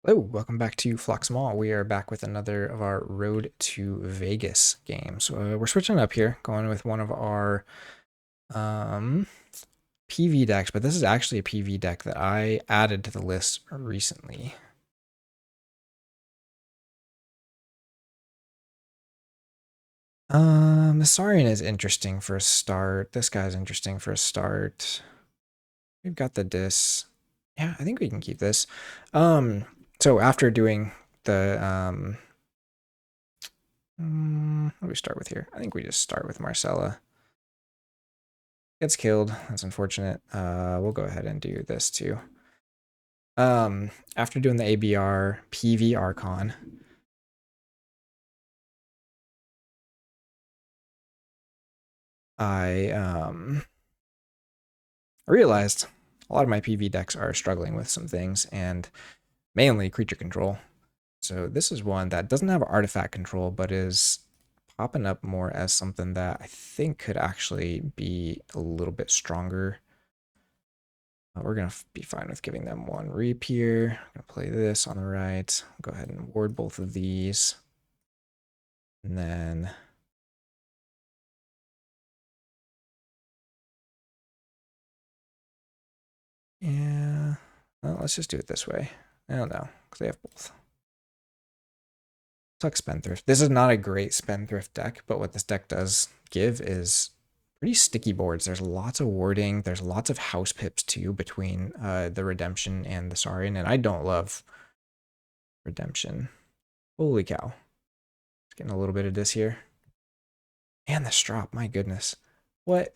Hello, welcome back to Phlox'em. We are back with another of our Road to Vegas games. We're switching up here, going with one of our um, PV decks, but this is actually a PV deck that I added to the list recently. The Saurian is interesting for a start. This guy's interesting for a start. We've got the Dis. Yeah, I think we can keep this. So after doing the what do we start with here? I think we just start with Marcella. Gets killed. That's unfortunate. We'll go ahead and do this too. After doing the ABR PV Archon, I realized a lot of my PV decks are struggling with some things, and mainly creature control. So this is one that doesn't have artifact control, but is popping up more as something that I think could actually be a little bit stronger. We're going to be fine with giving them one reap here. I'm going to play this on the right. Go ahead and ward both of these. And then yeah, well, let's just do it this way. I don't know, because they have both. Tuck Spendthrift. This is not a great Spendthrift deck, but what this deck does give is pretty sticky boards. There's lots of warding. There's lots of house pips too between the Redemption and the Saurian, and I don't love Redemption. Holy cow. It's getting a little bit of this here. And the Strop, my goodness. What?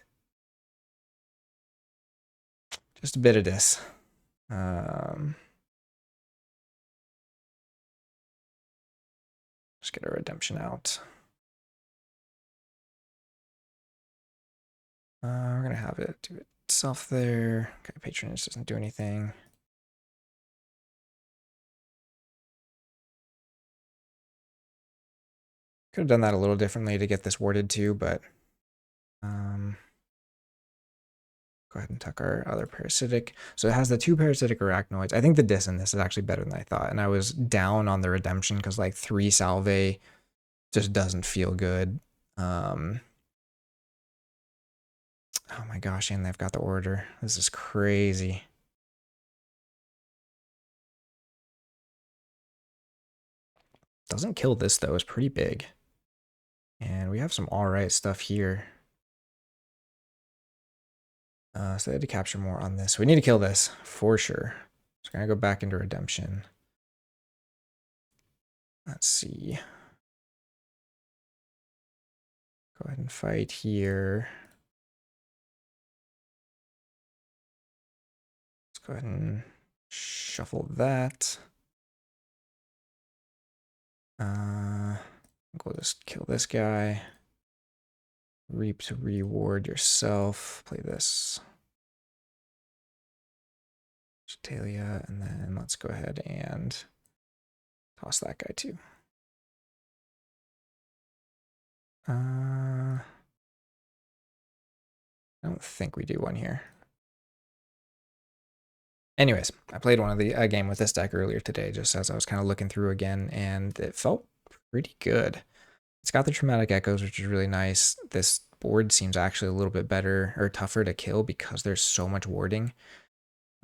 Just a bit of this. Just get a Redemption out. We're going to have it do itself there. Okay, Patronage doesn't do anything. Could have done that a little differently to get this warded too, but go ahead and tuck our other parasitic. So it has the 2 parasitic arachnoids. I think the dis in this is actually better than I thought. And I was down on the Redemption because like 3 salve just doesn't feel good. Oh my gosh, and they've got the order. This is crazy. Doesn't kill this though, it's pretty big. And we have some alright stuff here. So they had to capture more on this. We need to kill this for sure. So we're gonna go back into Redemption. Let's see. Go ahead and fight here. Let's go ahead and shuffle that. We'll just kill this guy. Reap to reward yourself. Play this. Talia, and then let's go ahead and toss that guy too. I don't think we do one here. Anyways, I played one of the game with this deck earlier today, just as I was kind of looking through again, and it felt pretty good. It's got the Traumatic Echoes, which is really nice. This board seems actually a little bit better or tougher to kill because there's so much warding.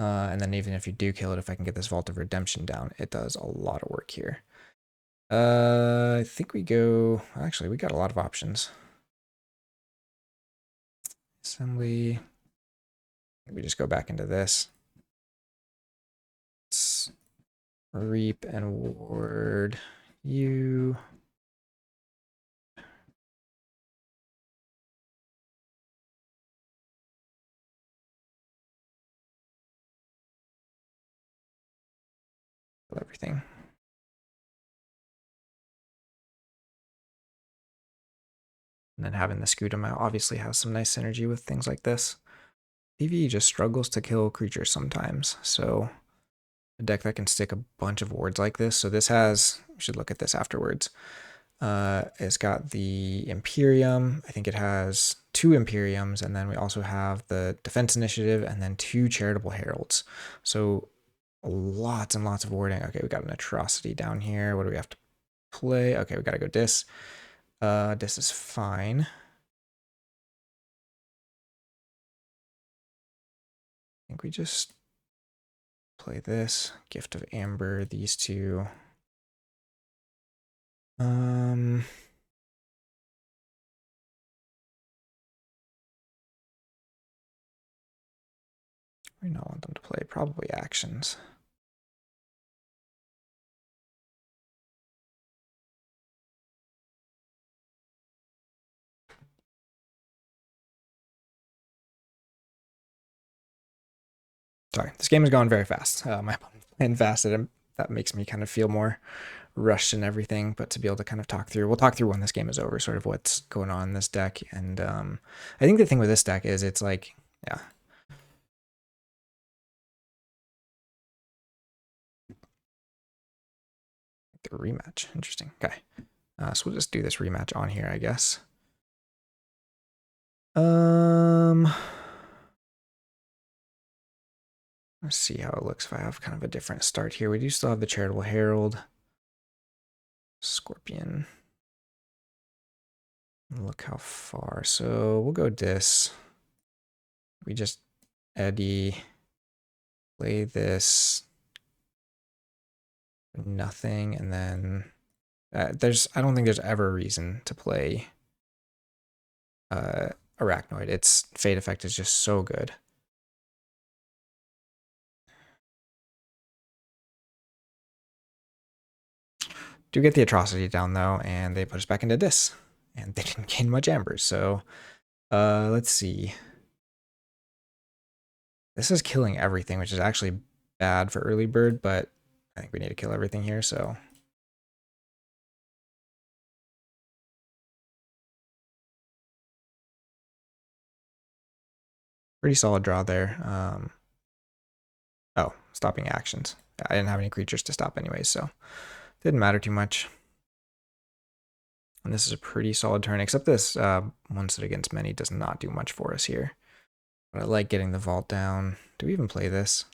And then even if you do kill it, if I can get this Vault of Redemption down, it does a lot of work here. I think we go... Actually, we got a lot of options. Assembly. We just go back into this. Let's reap and ward you. Everything. And then having the Scudam out obviously has some nice synergy with things like this. PvE just struggles to kill creatures sometimes, so a deck that can stick a bunch of wards like this. So this has, we should look at this afterwards. It's got the Imperium. I think it has 2 Imperiums, and then we also have the Defense Initiative and then 2 Charitable Heralds. So lots and lots of warding. Okay, we got an atrocity down here. What do we have to play? Okay, we gotta go dis. Dis is fine. I think we just play this. Gift of Amber, these two. We don't want them to play probably actions. Sorry, this game is going very fast. My opponent's playing fast, and that makes me kind of feel more rushed and everything. But to be able to kind of talk through, we'll talk through when this game is over, sort of what's going on in this deck. And I think the thing with this deck is it's like, yeah. The rematch, interesting. Okay, so we'll just do this rematch on here, I guess. Let's see how it looks if I have kind of a different start here. We do still have the Charitable Herald, Scorpion. Look how far. So we'll go dis. We just Eddie, play this, nothing, and then I don't think there's ever a reason to play Arachnoid. Its fate effect is just so good. Do get the atrocity down though, and they put us back into dis, and they didn't gain much ambers. So let's see. This is killing everything, which is actually bad for early bird, but I think we need to kill everything here. So pretty solid draw there. Oh, stopping actions. I didn't have any creatures to stop anyways, so didn't matter too much. And this is a pretty solid turn, except this one set against many does not do much for us here. But I like getting the vault down. Do we even play this?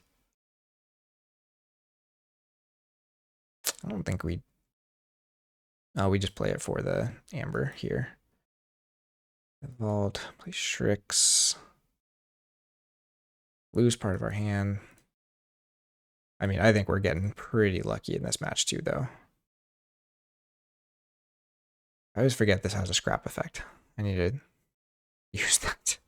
I don't think we... Oh, we just play it for the amber here. The vault, play Shrix. Lose part of our hand. I mean, I think we're getting pretty lucky in this match too, though. I always forget this has a scrap effect. I need to use that.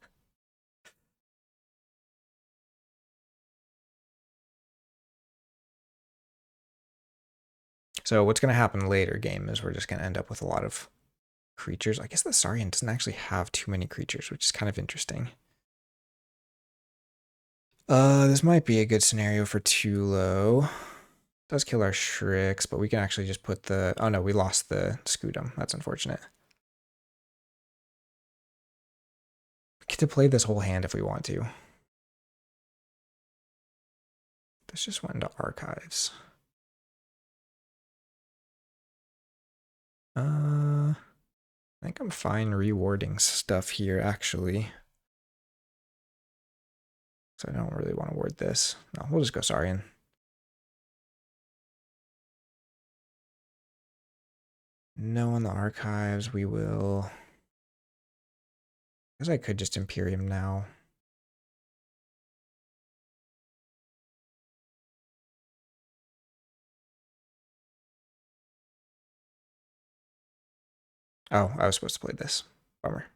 So what's going to happen later game is we're just going to end up with a lot of creatures. I guess the Saurian doesn't actually have too many creatures, which is kind of interesting. This might be a good scenario for Tulo. Does kill our Shrix, but we can actually just put the... Oh no, we lost the Scutum. That's unfortunate. We get to play this whole hand if we want to. This just went into archives. I think I'm fine rewarding stuff here, actually. So I don't really want to ward this. No, we'll just go Saurian. No on the archives. We will... I guess I could just Imperium now. Oh, I was supposed to play this. Bummer.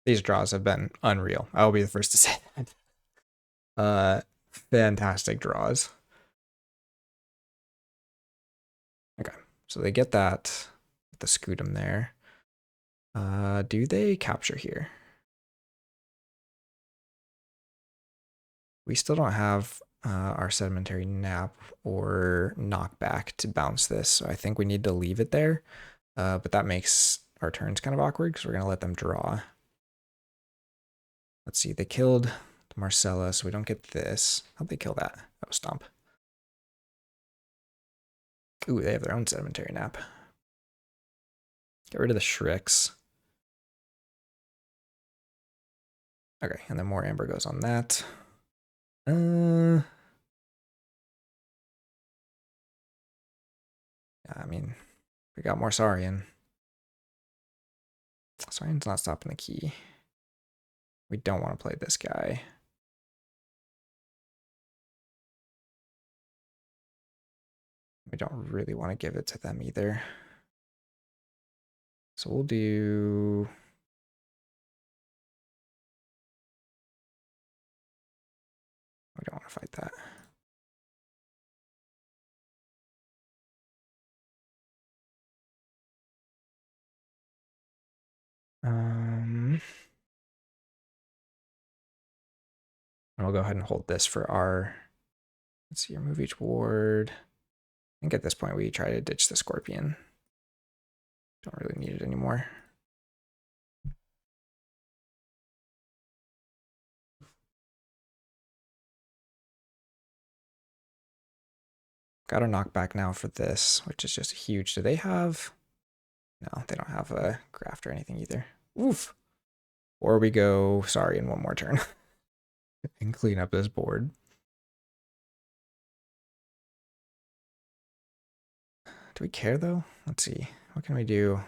These draws have been unreal. I will be the first to say that. Fantastic draws. Okay, so they get that, the Scutum there. Do they capture here? We still don't have our Sedimentary Nap or Knockback to bounce this, so I think we need to leave it there. But that makes our turns kind of awkward because we're going to let them draw. Let's see, they killed the Marcella, so we don't get this. How'd they kill that? Oh, Stomp. Ooh, they have their own sedimentary nap. Get rid of the Shricks. Okay, and then more amber goes on that. I mean, we got more Saurian. Saurian's not stopping the key. We don't want to play this guy. We don't really want to give it to them either. So we'll do... We don't want to fight that. And we'll go ahead and hold this for our... Let's see, remove each ward. I think at this point we try to ditch the Scorpion. Don't really need it anymore. Got a knockback now for this, which is just huge. Do they have... No, they don't have a graft or anything either. Oof. Or we go, sorry, in one more turn. And clean up this board. Do we care though? Let's see. What can we do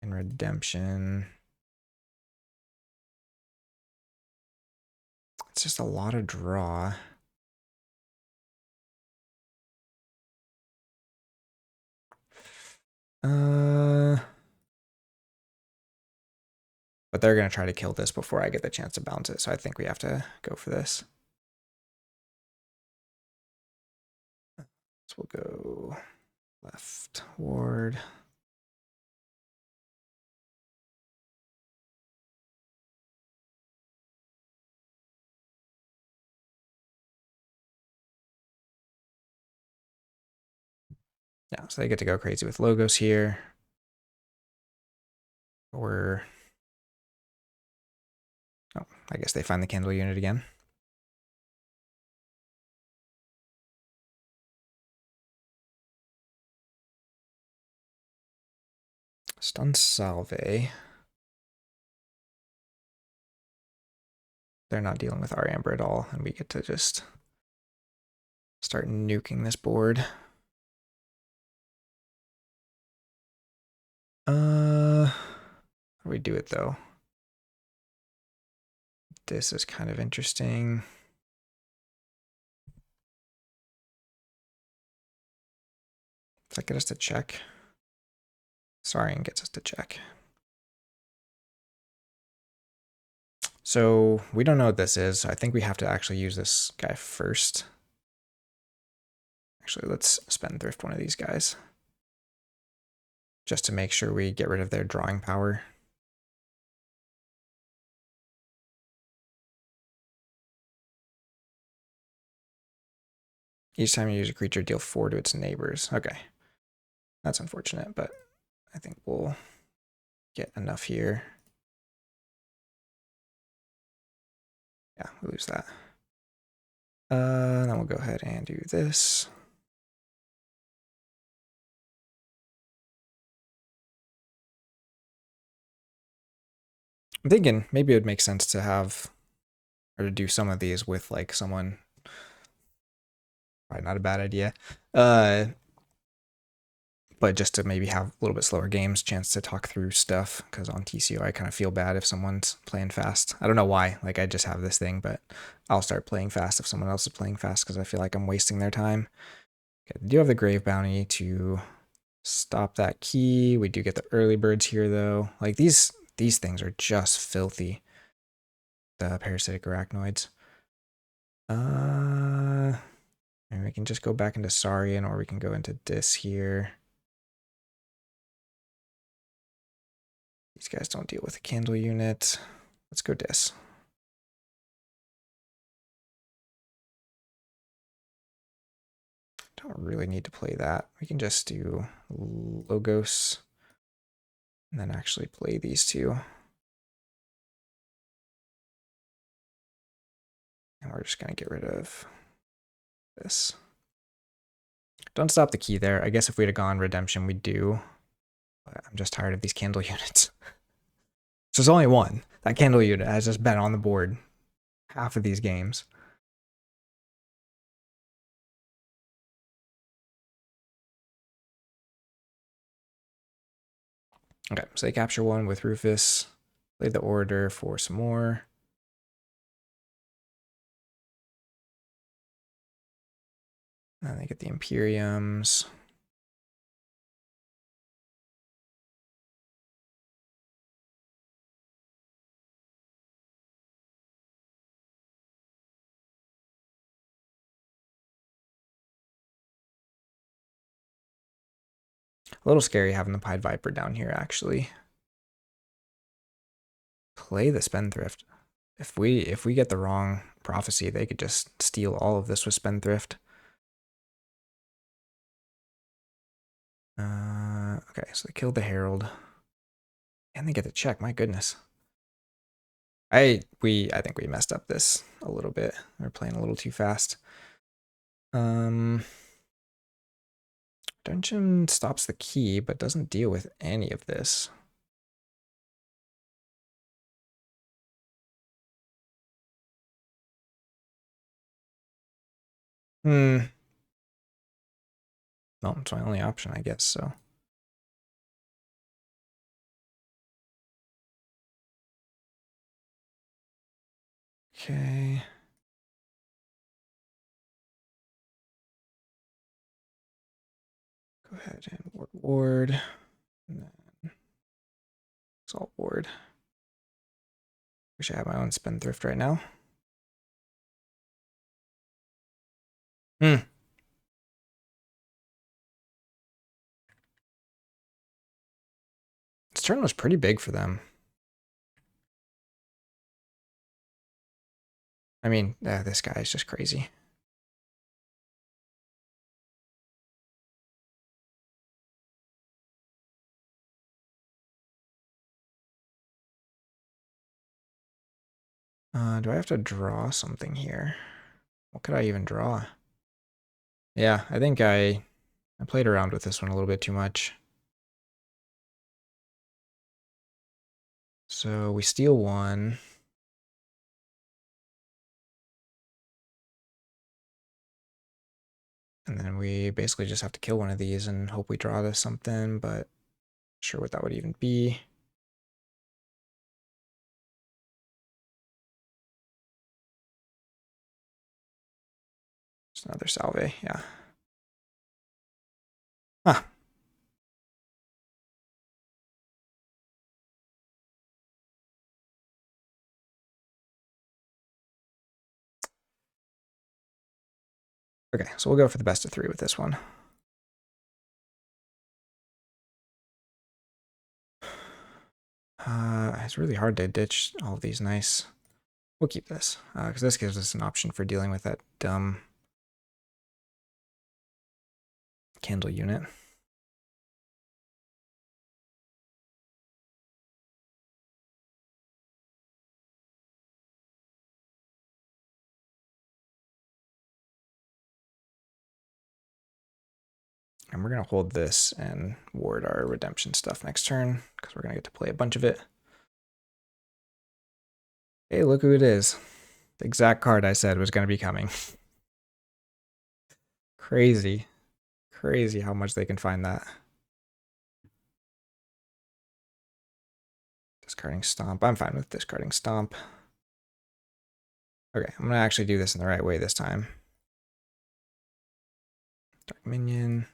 in redemption? It's just a lot of draw. But they're going to try to kill this before I get the chance to bounce it, so I think we have to go for this. So we'll go left ward. Yeah, so they get to go crazy with logos here. Or... Oh, I guess they find the candle unit again. Stun Salve. They're not dealing with our amber at all, and we get to just start nuking this board. How do we do it though? This is kind of interesting. Does that get us to check? Saurian gets us to check. So we don't know what this is. So I think we have to actually use this guy first. Actually, let's spendthrift one of these guys. Just to make sure we get rid of their drawing power. Each time you use a creature, deal 4 to its neighbors. Okay. That's unfortunate, but I think we'll get enough here. Yeah, we lose that. Then we'll go ahead and do this. I'm thinking maybe it would make sense to have, or to do some of these with like someone. Probably not a bad idea. But just to maybe have a little bit slower games, chance to talk through stuff, because on TCO I kind of feel bad if someone's playing fast. I don't know why, like I just have this thing, but I'll start playing fast if someone else is playing fast because I feel like I'm wasting their time. Okay, we do have the Grave Bounty to stop that key. We do get the early birds here though. Like these things are just filthy. The parasitic arachnoids. And we can just go back into Saurian, or we can go into Dis here. These guys don't deal with a candle unit. Let's go Dis. Don't really need to play that. We can just do Logos and then actually play these two. And we're just going to get rid of this. Don't stop the key there. I guess if we'd have gone redemption, we do. But I'm just tired of these candle units. So there's only one. That candle unit has just been on the board half of these games. Okay, so they capture one with Rufus. Play the order for some more. And they get the Imperiums. A little scary having the Pied Viper down here, actually. Play the Spendthrift. If we get the wrong prophecy, they could just steal all of this with Spendthrift. Okay, so they killed the Herald. And they get the check, my goodness. I think we messed up this a little bit. We're playing a little too fast. Redemption stops the key, but doesn't deal with any of this. Well, it's my only option, I guess, so. Okay. Go ahead and ward. And then Assault ward. Wish I had my own Spendthrift right now. This turn was pretty big for them. I mean, this guy is just crazy. Do I have to draw something here? What could I even draw? Yeah, I think I played around with this one a little bit too much. So we steal one. And then we basically just have to kill one of these and hope we draw to something, but not sure what that would even be. Just another salve, yeah. Huh. Okay, so we'll go for the best of 3 with this one. It's really hard to ditch all of these nice. We'll keep this, because this gives us an option for dealing with that dumb candle unit. And we're going to hold this and ward our redemption stuff next turn, because we're going to get to play a bunch of it. Hey, look who it is. The exact card I said was going to be coming. Crazy. Crazy how much they can find that. Discarding Stomp. I'm fine with discarding Stomp. Okay, I'm going to actually do this in the right way this time. Dark Minion.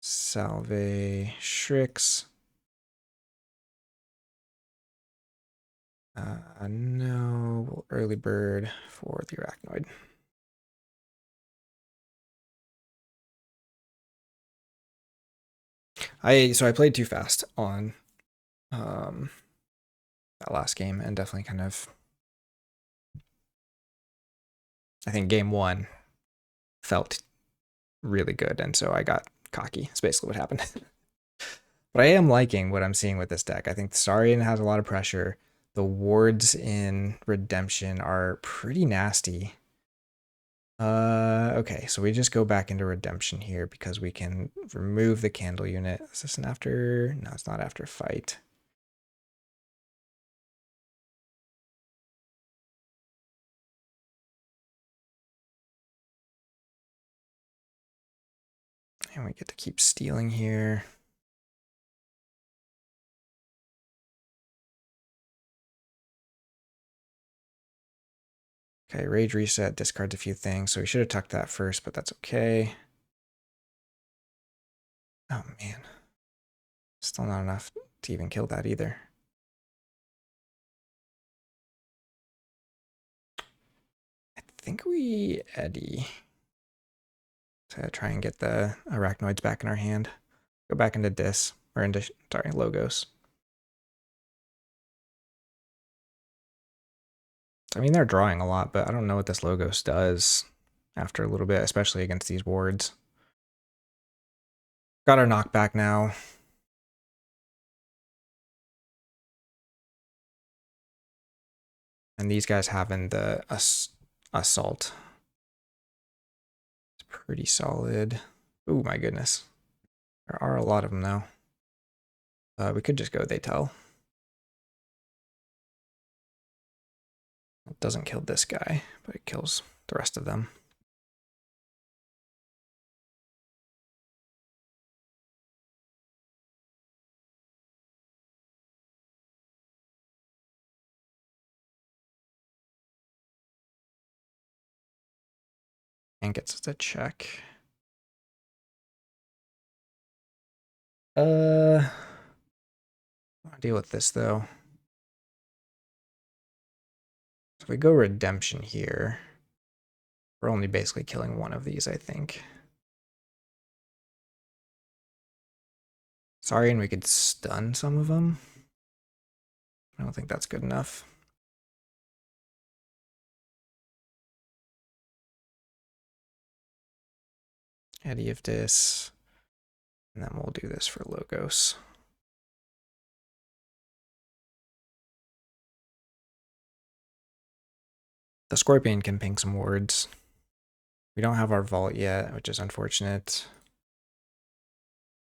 Salve. Shrix. No. Early Bird for the Arachnoid. So I played too fast on that last game and definitely kind of, I think game 1 felt really good, and so I got cocky. That's basically what happened. But I am liking what I'm seeing with this deck. I think the Saurian has a lot of pressure. The wards in Redemption are pretty nasty. Okay, so we just go back into redemption here because we can remove the candle unit. Is this an after? No, it's not after fight. And we get to keep stealing here. Okay, rage reset discards a few things, so we should have tucked that first, but that's okay. Oh man, still not enough to even kill that either. I think we eddy to try and get the arachnoids back in our hand. Go back into dis, or into, sorry, logos. I mean, they're drawing a lot, but I don't know what this logos does after a little bit, especially against these wards. Got our knockback now. And these guys having the assault. It's pretty solid. Oh my goodness. There are a lot of them now. We could just go they tell. It doesn't kill this guy, but it kills the rest of them. And gets us a check. I'll deal with this though. So if we go redemption here, we're only basically killing one of these, I think. Sorry, and we could stun some of them. I don't think that's good enough. Eddy of this. And then we'll do this for Logos. The Scorpion can ping some words. We don't have our Vault yet, which is unfortunate.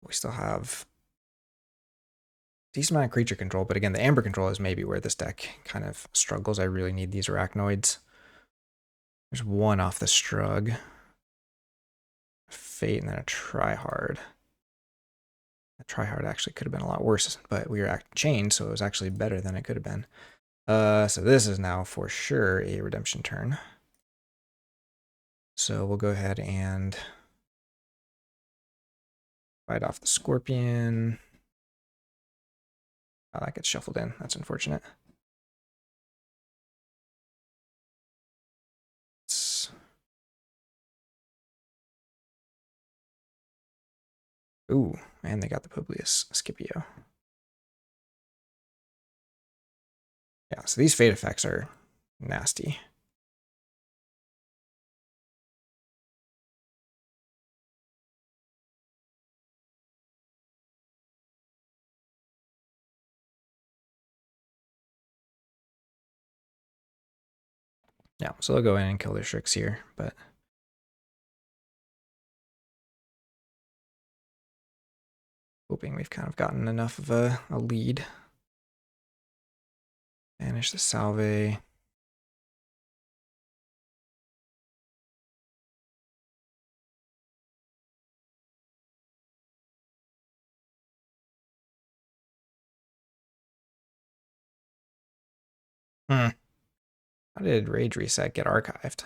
We still have decent amount of creature control, but again, the Amber control is maybe where this deck kind of struggles. I really need these arachnoids. There's one off the Strug. Fate and then a Tryhard. A Tryhard actually could have been a lot worse, but we were chained, so it was actually better than it could have been. So this is now for sure a redemption turn. So we'll go ahead and fight off the Scorpion. Oh, that gets shuffled in. That's unfortunate. Ooh, and they got the Publius Scipio. Yeah, so these fate effects are nasty. Yeah, so they'll go in and kill their Strix here, but hoping we've kind of gotten enough of a lead. Banish the Salve. How did Rage Reset get archived?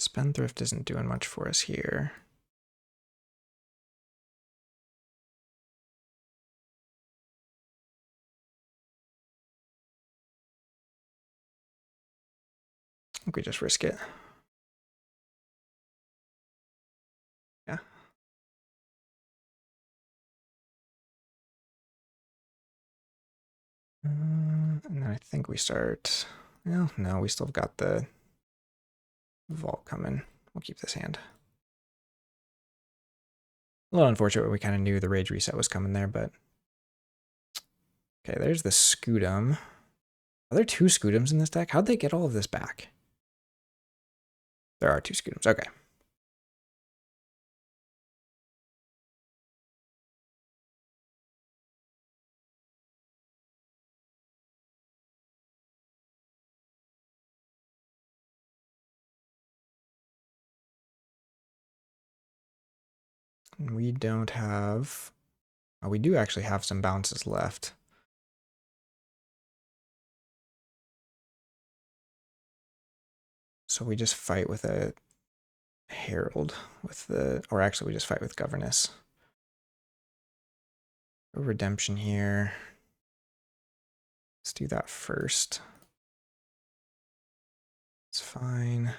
Spendthrift isn't doing much for us here. think we just risk it. Yeah. And then I think we start. Well, no, we still have got the vault coming. We'll keep this hand. A little unfortunate. We kind of knew the rage reset was coming there, but okay. There's the Scudum. Are there 2 Scudums in this deck? How'd they get all of this back? There are 2 Scudums. Okay. We don't have. Oh, we do actually have some bounces left. So we just fight with a Herald with the, or actually we just fight with Governess. A redemption here. Let's do that first. It's fine.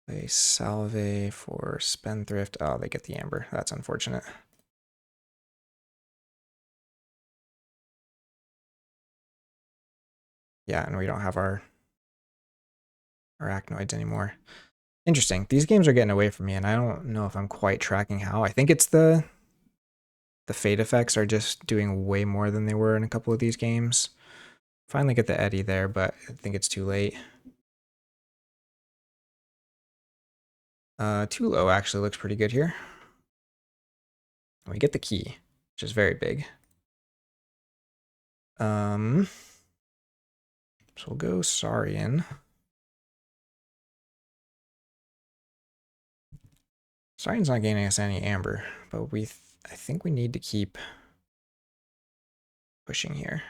Play Salve for Spendthrift. Oh, they get the Amber. That's unfortunate. Yeah, and we don't have our arachnoids anymore. Interesting. These games are getting away from me, and I don't know if I'm quite tracking how. I think it's the fate effects are just doing way more than they were in a couple of these games. Finally get the Eddy there, but I think it's too late. Too low actually looks pretty good here. And we get the key, which is very big. So we'll go Saurian. Saurian's not gaining us any amber, but I think we need to keep pushing here.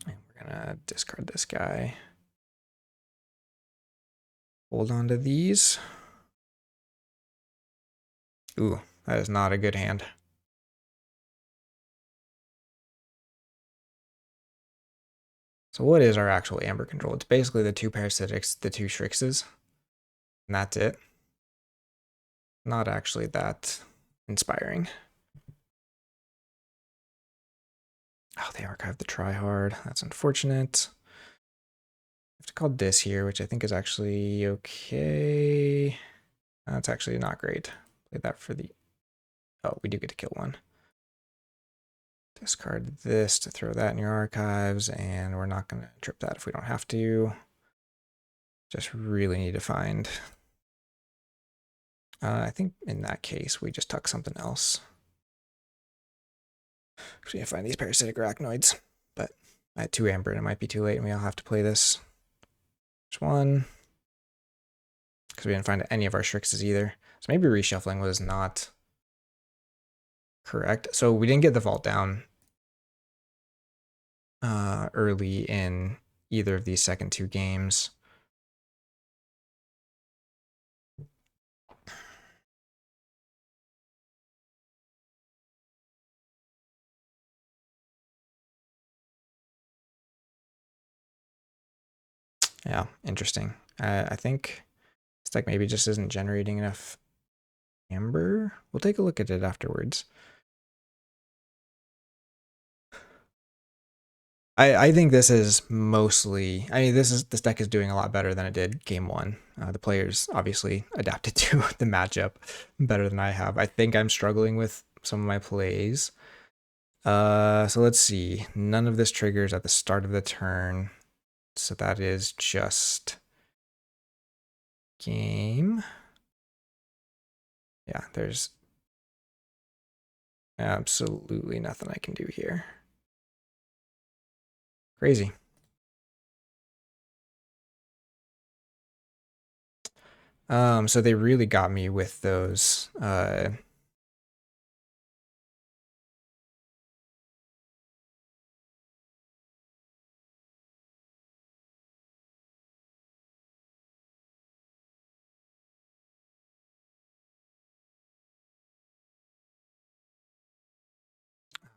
And we're gonna discard this guy. Hold on to these. Ooh, that is not a good hand. So what is our actual amber control? It's basically the 2 parasitics, the 2 Shrixes, and that's it. Not actually that inspiring. Oh, they archived the tryhard. That's unfortunate. I have to call this here, which I think is actually okay. That's actually not great. Play that for the... Oh, we do get to kill one. Discard this to throw that in your archives, and we're not going to trip that if we don't have to. Just really need to find... I think in that case, we just tuck something else. Because we have to find these parasitic arachnoids. But I had 2 amber, and it might be too late, and we all have to play this. There's one. Because we didn't find any of our Shrixes either. So maybe reshuffling was not correct. So we didn't get the vault down early in either of these second 2 games. Yeah, interesting. I think this deck maybe just isn't generating enough amber. We'll take a look at it afterwards. I think this is mostly, I mean, this deck is doing a lot better than it did game 1. The players obviously adapted to the matchup better than I have. I think I'm struggling with some of my plays. So let's see. None of this triggers at the start of the turn. So that is just game. Yeah, there's absolutely nothing I can do here. Crazy. So they really got me with those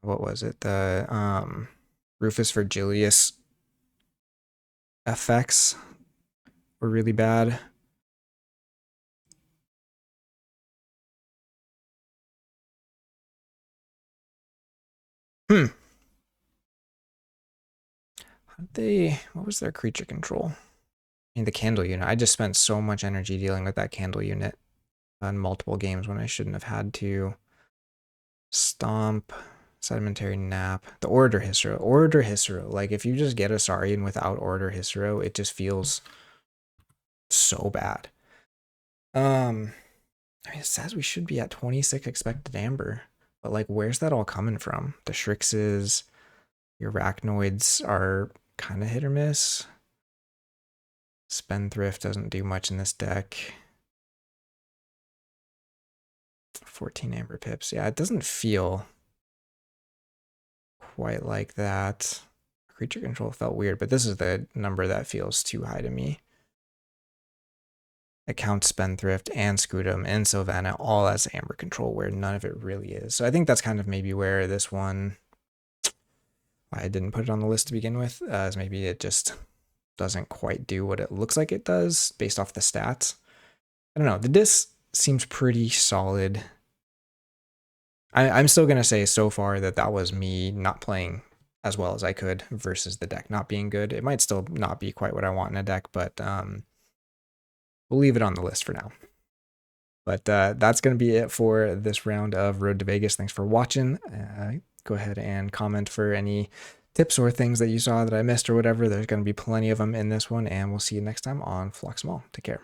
what was it? The Rufus Virgilius effects were really bad. How did they, what was their creature control? I mean, the candle unit. I just spent so much energy dealing with that candle unit in multiple games when I shouldn't have had to. Stomp, sedimentary nap, the Orator Hissero. Orator Hissero. Like, if you just get a Saurian without Orator Hissero, it just feels so bad. I mean, it says we should be at 26 expected amber, but like, where's that all coming from? The Shrixes, your Arachnoids are kind of hit or miss. Spendthrift doesn't do much in this deck. 14 amber pips. Yeah, it doesn't feel quite like that. Creature control felt weird, but this is the number that feels too high to me. It counts Spendthrift and Scudam and Sylvana all as amber control, where none of it really is. So I think that's kind of maybe where this one, why I didn't put it on the list to begin with, is maybe it just doesn't quite do what it looks like it does based off the stats. I don't know. The disc seems pretty solid. I'm still going to say so far that that was me not playing as well as I could versus the deck not being good. It might still not be quite what I want in a deck, but we'll leave it on the list for now. But that's going to be it for this round of Road to Vegas. Thanks for watching. Go ahead and comment for any tips or things that you saw that I missed or whatever. There's going to be plenty of them in this one, and we'll see you next time on Phlox'em. Take care.